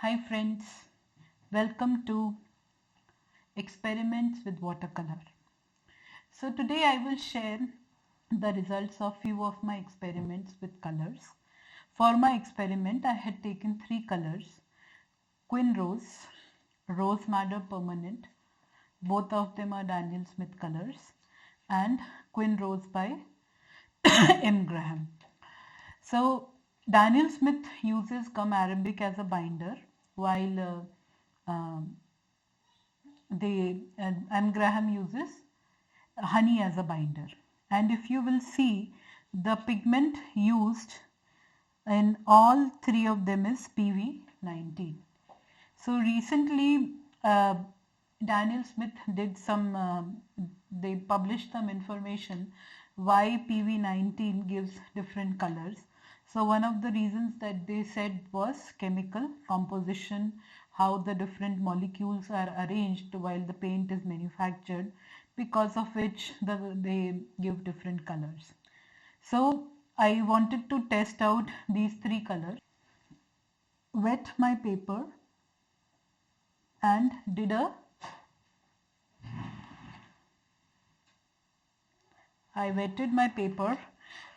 Hi friends, welcome to Experiments with Watercolor. So today I will share the results of few of my experiments with colors. For my experiment I had taken three colors, Quin Rose, Rose Madder Permanent, both of them are Daniel Smith colors, and Quin Rose by M. Graham. So Daniel Smith uses gum arabic as a binder while M. Graham uses honey as a binder. And if you will see, the pigment used in all three of them is PV19. So recently, Daniel Smith did some, they published some information why PV19 gives different colors. So one of the reasons that they said was chemical composition, how the different molecules are arranged while the paint is manufactured, because of which they give different colors. So I wanted to test out these three colors, wet my paper and I wetted my paper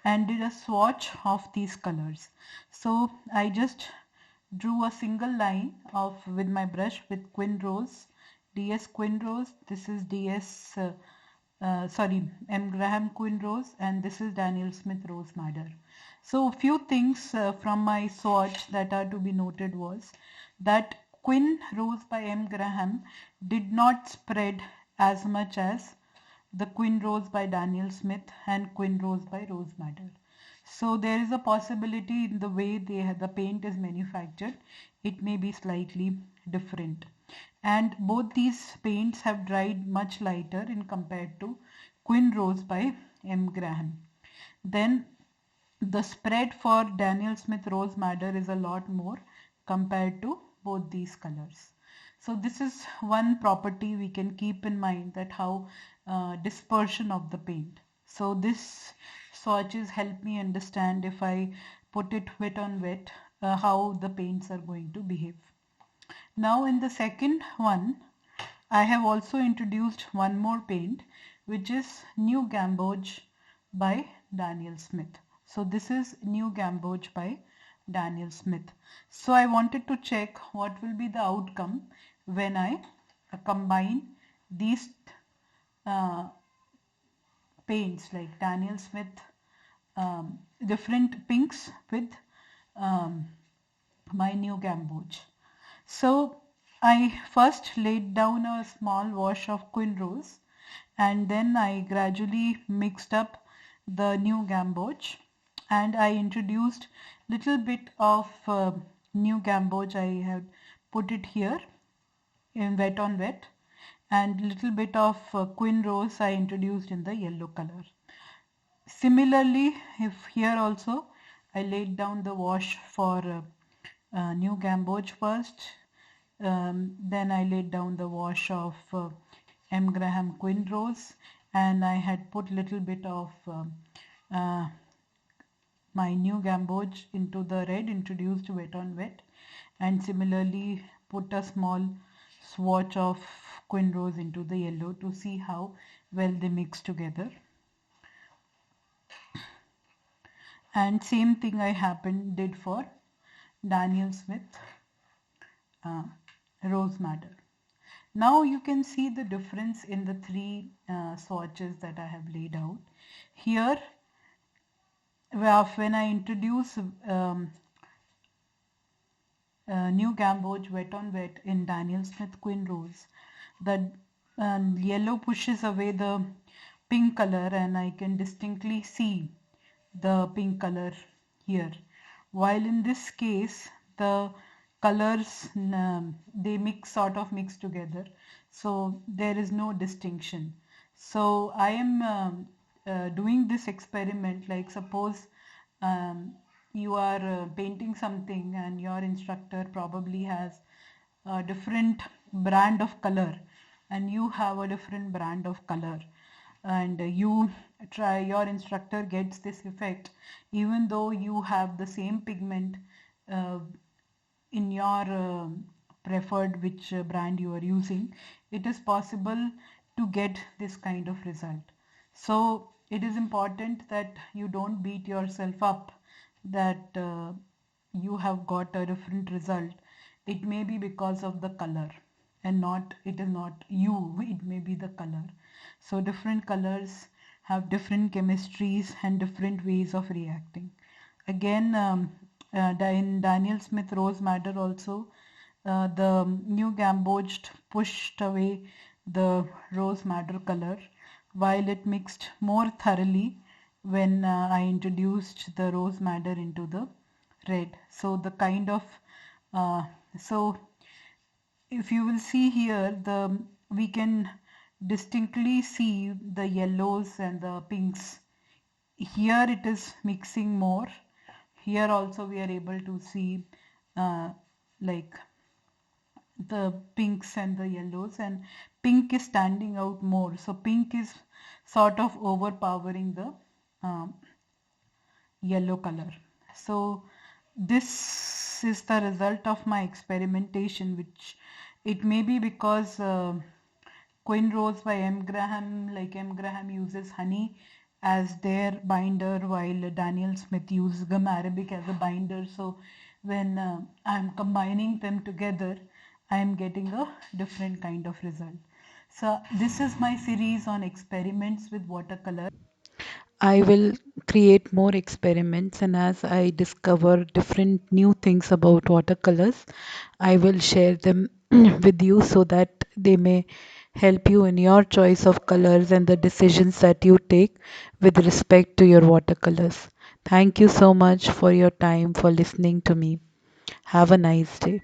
and did a swatch of these colors. So I just drew a single line of with my brush with Quin Rose, DS Quin Rose. This is M. Graham Quin Rose, and this is Daniel Smith Rose Madder. So a few things from my swatch that are to be noted was that Quin Rose by M. Graham did not spread as much as the Quin Rose by Daniel Smith and Quin Rose by Rose Madder. So there is a possibility in the way the paint is manufactured, it may be slightly different. And both these paints have dried much lighter in compared to Quin Rose by M. Graham. Then the spread for Daniel Smith Rose Madder is a lot more compared to both these colors. So this is one property we can keep in mind, that how dispersion of the paint. So this swatches help me understand if I put it wet on wet, how the paints are going to behave. Now in the second one, I have also introduced one more paint, which is New Gamboge by Daniel Smith. So this is New Gamboge by Daniel Smith. So I wanted to check what will be the outcome when I combine these uh, paints like Daniel Smith, different pinks with um, my New Gamboge. So I first laid down a small wash of Quin Rose, and then I gradually mixed up the New Gamboge, and I introduced little bit of New Gamboge. I have put it here in wet on wet, and little bit of Quin Rose I introduced in the yellow color. Similarly, if here also I laid down the wash for New Gamboge first, then I laid down the wash of M. Graham Quin Rose, and I had put little bit of uh, my New Gamboge into the red, introduced wet on wet, and similarly put a small swatch of Quin Rose into the yellow to see how well they mix together. And same thing did for Daniel Smith Rose Madder. Now you can see the difference in the three swatches that I have laid out. Here, when I introduce New Gamboge wet on wet in Daniel Smith Quin Rose, the yellow pushes away the pink color, and I can distinctly see the pink color here. While in this case, the colors they sort of mix together, so there is no distinction. So I am doing this experiment, like suppose you are painting something and your instructor probably has a different brand of color and you have a different brand of color, and your instructor gets this effect even though you have the same pigment. uh, in your preferred which brand you are using, it is possible to get this kind of result. So it is important that you don't beat yourself up that you have got a different result. It may be because of the color, and not it is not you, it may be the color. So different colors have different chemistries and different ways of reacting. Again, in Daniel Smith Rose Madder also, the new Gamboge pushed away the rose madder color, while it mixed more thoroughly when I introduced the rose madder into the red. So the kind of uh, so if you will see here, the we can distinctly see the yellows and the pinks. Here it is mixing more. Here also we are able to see uh, like the pinks and the yellows, and pink is standing out more. So pink is sort of overpowering the um, yellow color. So this is the result of my experimentation, which it may be because Queen Rose by M. Graham, like M. Graham uses honey as their binder, while Daniel Smith uses gum arabic as a binder. So when I'm combining them together, I'm getting a different kind of result. So this is my series on experiments with watercolor. I will create more experiments, and as I discover different new things about watercolors, I will share them with you so that they may help you in your choice of colors and the decisions that you take with respect to your watercolors. Thank you so much for your time, for listening to me. Have a nice day.